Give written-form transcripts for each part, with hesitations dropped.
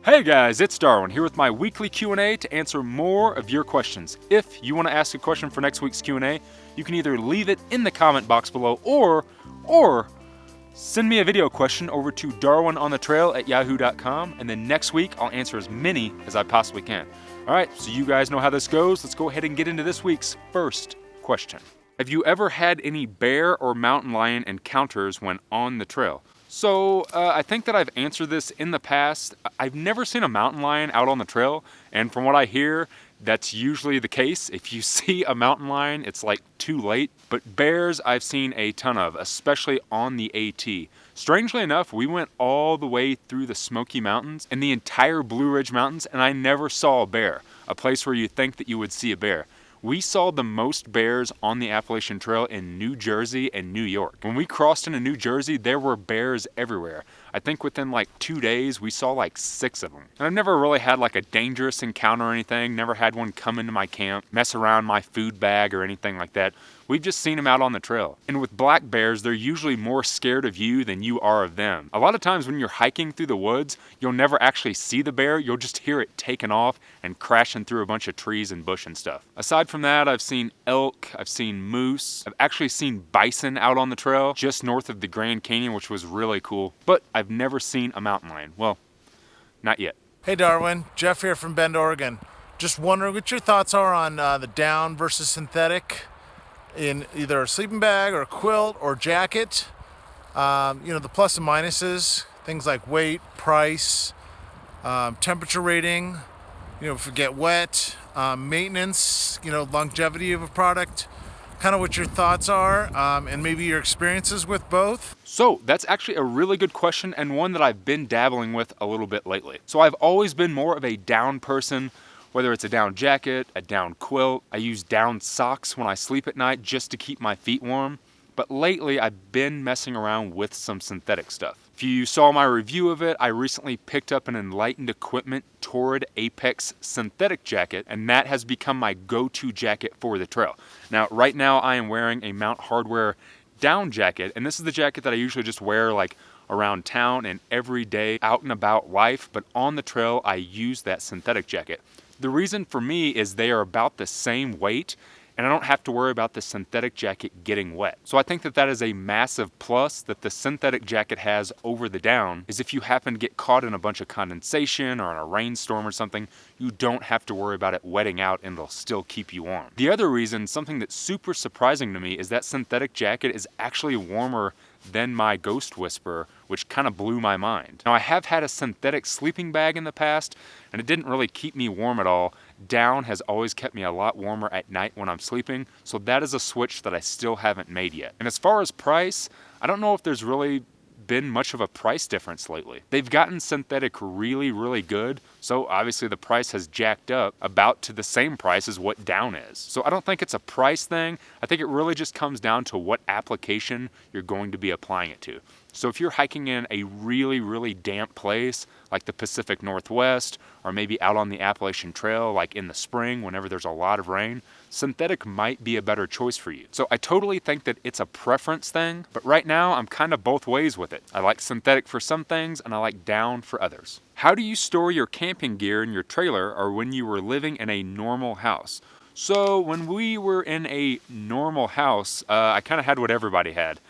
Hey guys, it's Darwin here with my weekly Q&A to answer more of your questions. If you want to ask a question for next week's Q&A, you can either leave it in the comment box below or send me a video question over to darwinonthetrail@yahoo.com, and then next week I'll answer as many as I possibly can. Alright, so you guys know how this goes. Let's go ahead and get into this week's first question. Have you ever had any bear or mountain lion encounters when on the trail? So I think that I've answered this in the past. I've never seen a mountain lion out on the trail, and from what I hear, that's usually the case. If you see a mountain lion, it's like too late. But bears I've seen a ton of, especially on the AT. Strangely enough, we went all the way through the Smoky Mountains and the entire Blue Ridge Mountains, and I never saw a bear, a place where you think that you would see a bear. We saw the most bears on the Appalachian Trail in New Jersey and New York. When we crossed into New Jersey, there were bears everywhere. I think within like 2 days, we saw like 6 of them. And I've never really had like a dangerous encounter or anything, never had one come into my camp, mess around my food bag or anything like that. We've just seen them out on the trail. And with black bears, they're usually more scared of you than you are of them. A lot of times when you're hiking through the woods, you'll never actually see the bear, you'll just hear it taking off and crashing through a bunch of trees and bush and stuff. Aside from that, I've seen elk, I've seen moose, I've actually seen bison out on the trail just north of the Grand Canyon, which was really cool. But I've never seen a mountain lion. Well, not yet. Hey Darwin, Jeff here from Bend, Oregon. Just wondering what your thoughts are on the down versus synthetic in either a sleeping bag or a quilt or jacket. The plus and minuses, things like weight, price, temperature rating, if you get wet, maintenance, longevity of a product, kind of what your thoughts are, and maybe your experiences with both. So that's actually a really good question, and one that I've been dabbling with a little bit lately. So I've always been more of a down person, whether it's a down jacket, a down quilt. I use down socks when I sleep at night just to keep my feet warm. But lately I've been messing around with some synthetic stuff. If you saw my review of it, I recently picked up an Enlightened Equipment Torrid Apex synthetic jacket, and that has become my go-to jacket for the trail. Now, right now I am wearing a Mount Hardwear down jacket, and this is the jacket that I usually just wear like around town and everyday out and about life, but on the trail I use that synthetic jacket. The reason for me is they are about the same weight, and I don't have to worry about the synthetic jacket getting wet. So I think that that is a massive plus that the synthetic jacket has over the down, is if you happen to get caught in a bunch of condensation or in a rainstorm or something, you don't have to worry about it wetting out and it'll still keep you warm. The other reason, something that's super surprising to me, is that synthetic jacket is actually warmer than my Ghost Whisperer, which kind of blew my mind. Now I have had a synthetic sleeping bag in the past, and it didn't really keep me warm at all. Down has always kept me a lot warmer at night when I'm sleeping, so that is a switch that I still haven't made yet. And as far as price, I don't know if there's really been much of a price difference lately. They've gotten synthetic really, really good, so obviously the price has jacked up about to the same price as what down is. So I don't think it's a price thing. I think it really just comes down to what application you're going to be applying it to. So if you're hiking in a really, really damp place like the Pacific Northwest, or maybe out on the Appalachian Trail like in the spring whenever there's a lot of rain, synthetic might be a better choice for you. So I totally think that it's a preference thing, but right now I'm kind of both ways with it. I like synthetic for some things and I like down for others. How do you store your camping gear in your trailer or when you were living in a normal house? So when we were in a normal house, I kind of had what everybody had.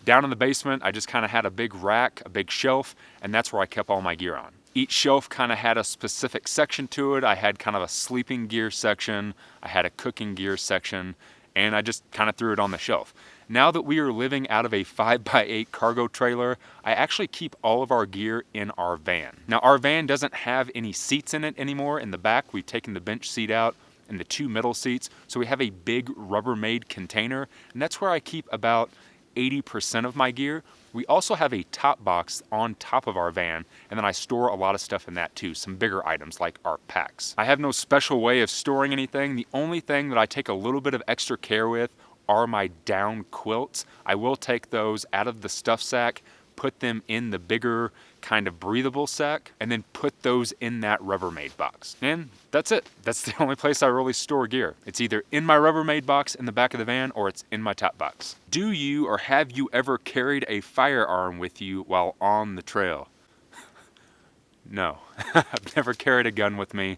Down in the basement, I just kind of had a big rack, a big shelf, and that's where I kept all my gear on. Each shelf kind of had a specific section to it. I had kind of a sleeping gear section, I had a cooking gear section, and I just kind of threw it on the shelf. Now that we are living out of a 5x8 cargo trailer, I actually keep all of our gear in our van. Now our van doesn't have any seats in it anymore. In the back, we've taken the bench seat out and the 2 middle seats, so we have a big Rubbermaid container, and that's where I keep about 80% of my gear. We also have a top box on top of our van, and then I store a lot of stuff in that too, some bigger items like our packs. I have no special way of storing anything. The only thing that I take a little bit of extra care with are my down quilts. I will take those out of the stuff sack, put them in the bigger kind of breathable sack, and then put those in that Rubbermaid box. And that's it. That's the only place I really store gear. It's either in my Rubbermaid box in the back of the van or it's in my top box. Do you or have you ever carried a firearm with you while on the trail? No. I've never carried a gun with me.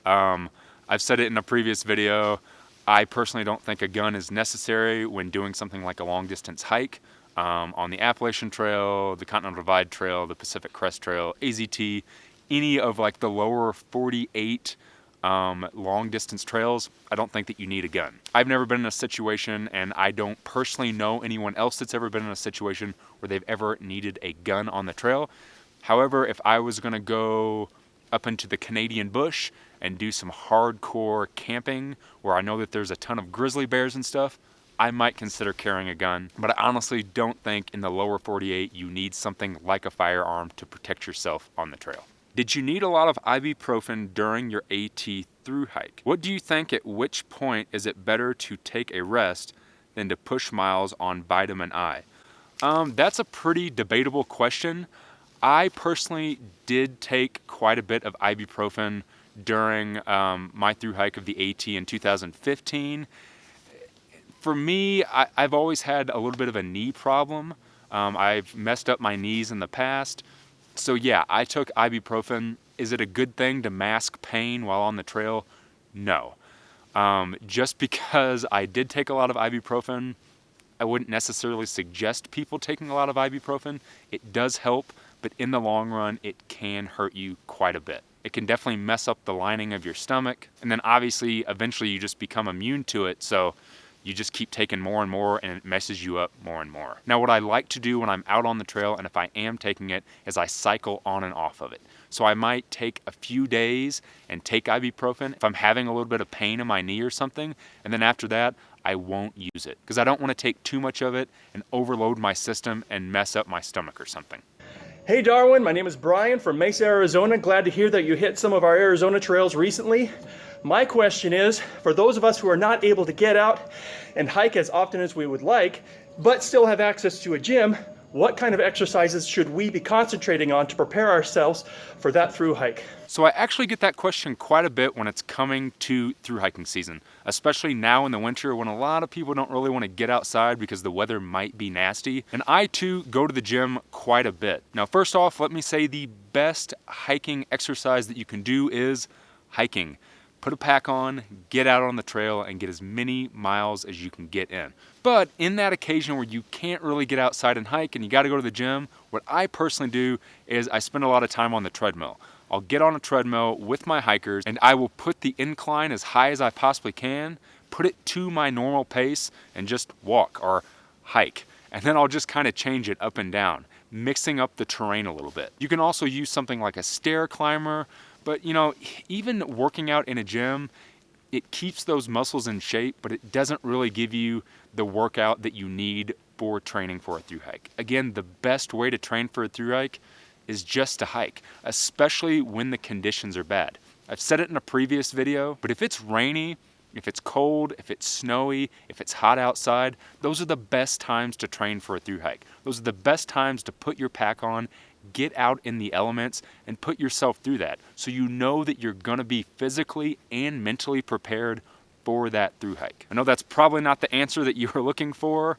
I've said it in a previous video. I personally don't think a gun is necessary when doing something like a long distance hike on the Appalachian Trail, the Continental Divide Trail, the Pacific Crest Trail, AZT, any of like the lower 48 long distance trails. I don't think that you need a gun. I've never been in a situation, and I don't personally know anyone else that's ever been in a situation where they've ever needed a gun on the trail. However, if I was going to go up into the Canadian bush and do some hardcore camping where I know that there's a ton of grizzly bears and stuff, I might consider carrying a gun. But I honestly don't think in the lower 48 you need something like a firearm to protect yourself on the trail. Did you need a lot of ibuprofen during your AT through hike? What do you think, at which point is it better to take a rest than to push miles on vitamin I? That's a pretty debatable question. I personally did take quite a bit of ibuprofen during my through hike of the AT in 2015. For me, I've always had a little bit of a knee problem. I've messed up my knees in the past. So yeah, I took ibuprofen. Is it a good thing to mask pain while on the trail? No. Just because I did take a lot of ibuprofen, I wouldn't necessarily suggest people taking a lot of ibuprofen. It does help, but in the long run, it can hurt you quite a bit. It can definitely mess up the lining of your stomach, and then obviously, eventually you just become immune to it, so you just keep taking more and more, and it messes you up more and more. Now, what I like to do when I'm out on the trail, and if I am taking it, is I cycle on and off of it. So I might take a few days and take ibuprofen if I'm having a little bit of pain in my knee or something, and then after that, I won't use it because I don't want to take too much of it and overload my system and mess up my stomach or something. Hey Darwin, my name is Brian from Mesa, Arizona. Glad to hear that you hit some of our Arizona trails recently. My question is, for those of us who are not able to get out and hike as often as we would like, but still have access to a gym, what kind of exercises should we be concentrating on to prepare ourselves for that through hike? So I actually get that question quite a bit when it's coming to through hiking season, especially now in the winter when a lot of people don't really want to get outside because the weather might be nasty. And I too go to the gym quite a bit. Now, first off, let me say the best hiking exercise that you can do is hiking. Put a pack on, get out on the trail, and get as many miles as you can get in. But in that occasion where you can't really get outside and hike and you got to go to the gym, what I personally do is I spend a lot of time on the treadmill. I'll get on a treadmill with my hikers and I will put the incline as high as I possibly can, put it to my normal pace, and just walk or hike. And then I'll just kind of change it up and down, mixing up the terrain a little bit. You can also use something like a stair climber, but you know, even working out in a gym, it keeps those muscles in shape, but it doesn't really give you the workout that you need for training for a through hike. Again, the best way to train for a through hike is just to hike, especially when the conditions are bad. I've said it in a previous video, but if it's rainy, if it's cold, if it's snowy, if it's hot outside, those are the best times to train for a through hike. Those are the best times to put your pack on, get out in the elements, and put yourself through that so you know that you're gonna be physically and mentally prepared for that through hike. I know that's probably not the answer that you were looking for,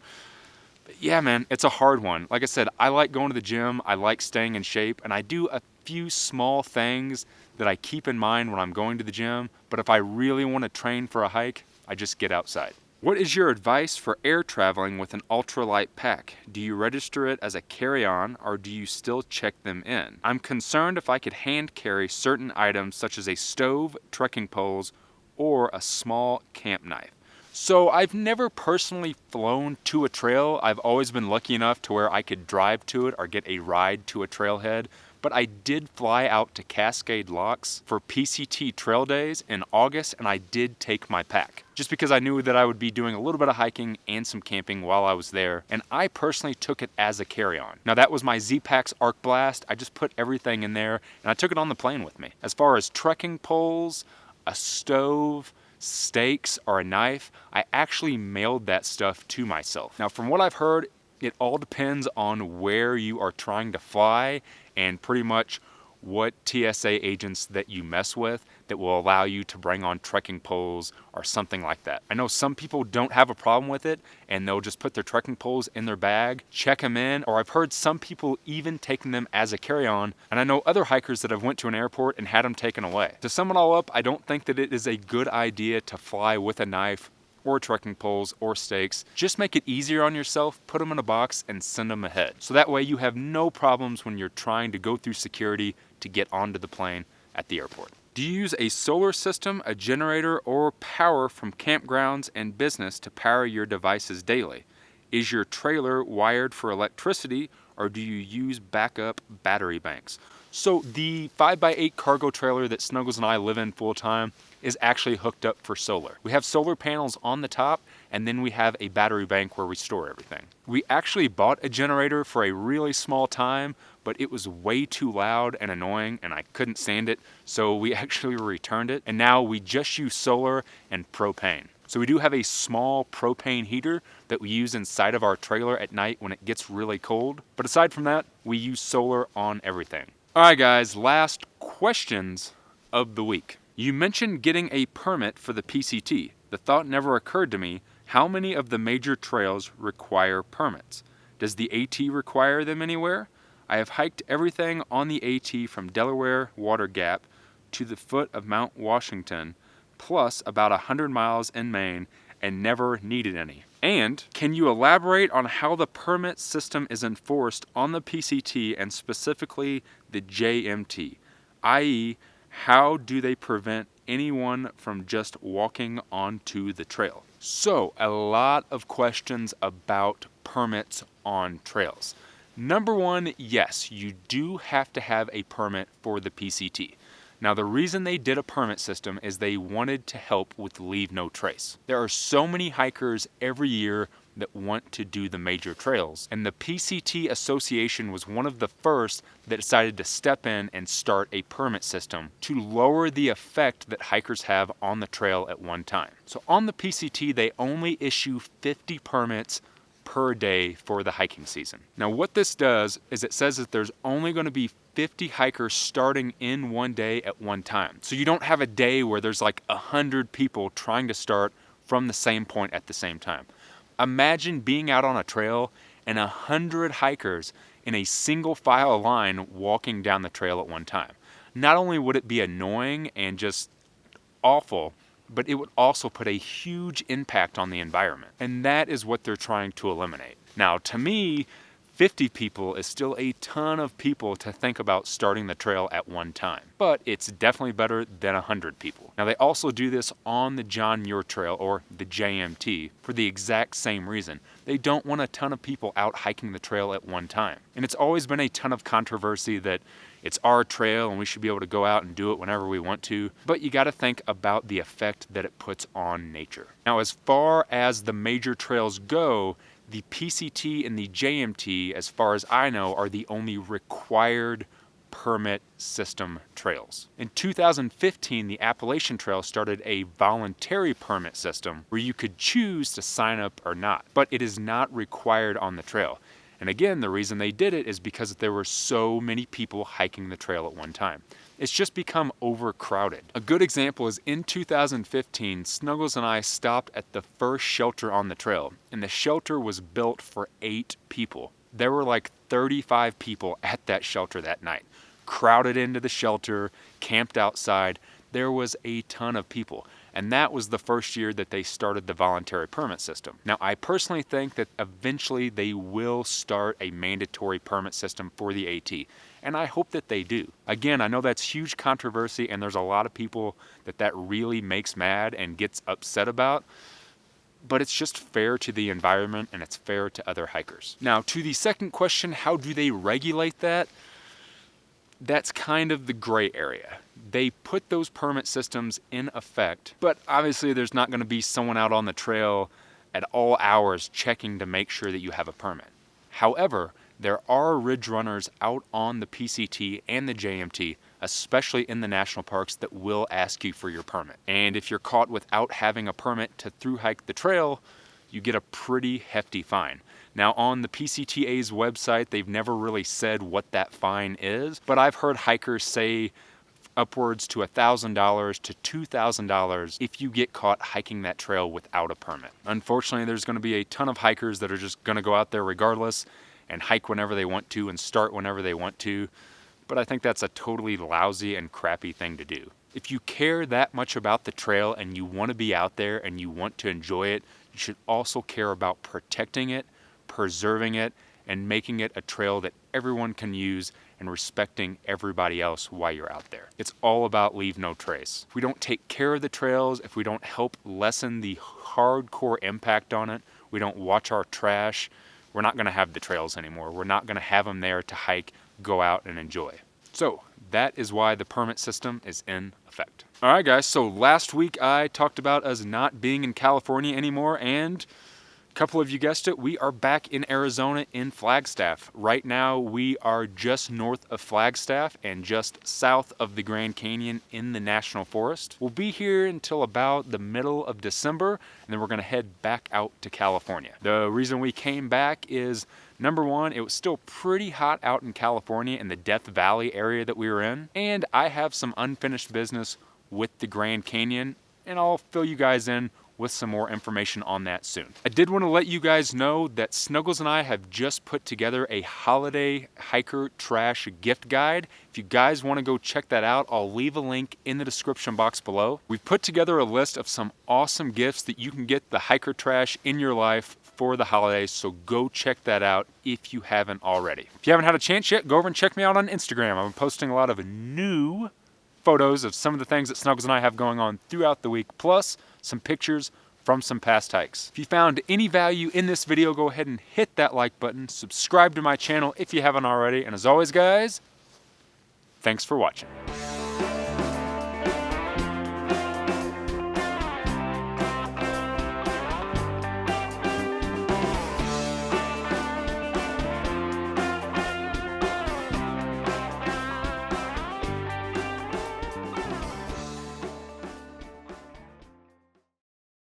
but yeah, man, it's a hard one. Like I said, I like going to the gym, I like staying in shape, and I do a few small things that I keep in mind when I'm going to the gym, but if I really want to train for a hike, I just get outside. What is your advice for air traveling with an ultralight pack? Do you register it as a carry-on or do you still check them in? I'm concerned if I could hand carry certain items such as a stove, trekking poles, or a small camp knife. So I've never personally flown to a trail. I've always been lucky enough to where I could drive to it or get a ride to a trailhead. But I did fly out to Cascade Locks for PCT trail days in August, and I did take my pack just because I knew that I would be doing a little bit of hiking and some camping while I was there, and I personally took it as a carry-on. Now that was my Z-Pax Arc Blast. I just put everything in there and I took it on the plane with me. As far as trekking poles, a stove, stakes, or a knife, I actually mailed that stuff to myself. Now from what I've heard, it all depends on where you are trying to fly and pretty much what TSA agents that you mess with that will allow you to bring on trekking poles or something like that. I know some people don't have a problem with it and they'll just put their trekking poles in their bag, check them in, or I've heard some people even taking them as a carry-on, and I know other hikers that have went to an airport and had them taken away. To sum it all up, I don't think that it is a good idea to fly with a knife or trekking poles or stakes. Just make it easier on yourself, put them in a box and send them ahead. So that way you have no problems when you're trying to go through security to get onto the plane at the airport. Do you use a solar system, a generator, or power from campgrounds and business to power your devices daily? Is your trailer wired for electricity, or do you use backup battery banks? So the 5x8 cargo trailer that Snuggles and I live in full time is actually hooked up for solar. We have solar panels on the top, and then we have a battery bank where we store everything. We actually bought a generator for a really small time, but it was way too loud and annoying and I couldn't stand it, so we actually returned it, and now we just use solar and propane. So we do have a small propane heater that we use inside of our trailer at night when it gets really cold, but aside from that, we use solar on everything. All right guys, last questions of the week. You mentioned getting a permit for the PCT. The thought never occurred to me, how many of the major trails require permits? Does the AT require them anywhere? I have hiked everything on the AT from Delaware Water Gap to the foot of Mount Washington, plus about 100 miles in Maine, and never needed any. And can you elaborate on how the permit system is enforced on the PCT and specifically the JMT, i.e., how do they prevent anyone from just walking onto the trail? So, a lot of questions about permits on trails. Number one, yes, you do have to have a permit for the PCT. Now, the reason they did a permit system is they wanted to help with Leave No Trace. There are so many hikers every year that want to do the major trails, and the PCT Association was one of the first that decided to step in and start a permit system to lower the effect that hikers have on the trail at one time. So on the PCT, they only issue 50 permits per day for the hiking season. Now what this does is it says that there's only going to be 50 hikers starting in one day at one time. So you don't have a day where there's like 100 people trying to start from the same point at the same time. Imagine being out on a trail and 100 hikers in a single file line walking down the trail at one time. Not only would it be annoying and just awful, but it would also put a huge impact on the environment. And that is what they're trying to eliminate. Now, to me, 50 people is still a ton of people to think about starting the trail at one time, but it's definitely better than 100 people. Now, they also do this on the John Muir Trail, or the JMT, for the exact same reason. They don't want a ton of people out hiking the trail at one time. And it's always been a ton of controversy that it's our trail and we should be able to go out and do it whenever we want to, but you got to think about the effect that it puts on nature. Now, as far as the major trails go, the PCT and the JMT, as far as I know, are the only required permit system trails. In 2015, the Appalachian Trail started a voluntary permit system where you could choose to sign up or not, but it is not required on the trail. And again, the reason they did it is because there were so many people hiking the trail at one time. It's just become overcrowded. A good example is in 2015, Snuggles and I stopped at the first shelter on the trail, and the shelter was built for 8 people. There were like 35 people at that shelter that night, crowded into the shelter, camped outside. There was a ton of people. And that was the first year that they started the voluntary permit system. Now, I personally think that eventually they will start a mandatory permit system for the AT, and I hope that they do. Again, I know that's huge controversy, and there's a lot of people that really makes mad and gets upset about, but it's just fair to the environment and it's fair to other hikers. Now, to the second question, how do they regulate that? That's kind of the gray area. They put those permit systems in effect, but obviously there's not going to be someone out on the trail at all hours checking to make sure that you have a permit. However, there are ridge runners out on the PCT and the JMT, especially in the national parks, that will ask you for your permit. And if you're caught without having a permit to thru hike the trail, you get a pretty hefty fine. Now on the PCTA's website, they've never really said what that fine is, but I've heard hikers say upwards to $1,000 to $2,000 if you get caught hiking that trail without a permit. Unfortunately, there's going to be a ton of hikers that are just going to go out there regardless and hike whenever they want to and start whenever they want to, but I think that's a totally lousy and crappy thing to do. If you care that much about the trail and you want to be out there and you want to enjoy it, you should also care about protecting it, preserving it, and making it a trail that everyone can use and respecting everybody else while you're out there. It's all about leave no trace. If we don't take care of the trails, if we don't help lessen the hardcore impact on it, we don't watch our trash, we're not going to have the trails anymore. We're not going to have them there to hike, go out, and enjoy. So that is why the permit system is in effect. All right, guys, so last week I talked about us not being in California anymore, and a couple of you guessed it, we are back in Arizona in Flagstaff. Right now we are just north of Flagstaff and just south of the Grand Canyon in the National Forest. We'll be here until about the middle of December, and then we're gonna head back out to California. The reason we came back is, number one, it was still pretty hot out in California in the Death Valley area that we were in, and I have some unfinished business with the Grand Canyon, and I'll fill you guys in with some more information on that soon. I did want to let you guys know that Snuggles and I have just put together a holiday hiker trash gift guide. If you guys want to go check that out, I'll leave a link in the description box below. We've put together a list of some awesome gifts that you can get the hiker trash in your life for the holidays, so go check that out if you haven't already. If you haven't had a chance yet, go over and check me out on Instagram. I'm posting a lot of new photos of some of the things that Snuggles and I have going on throughout the week, plus some pictures from some past hikes. If you found any value in this video, go ahead and hit that like button, subscribe to my channel if you haven't already, and as always guys, thanks for watching.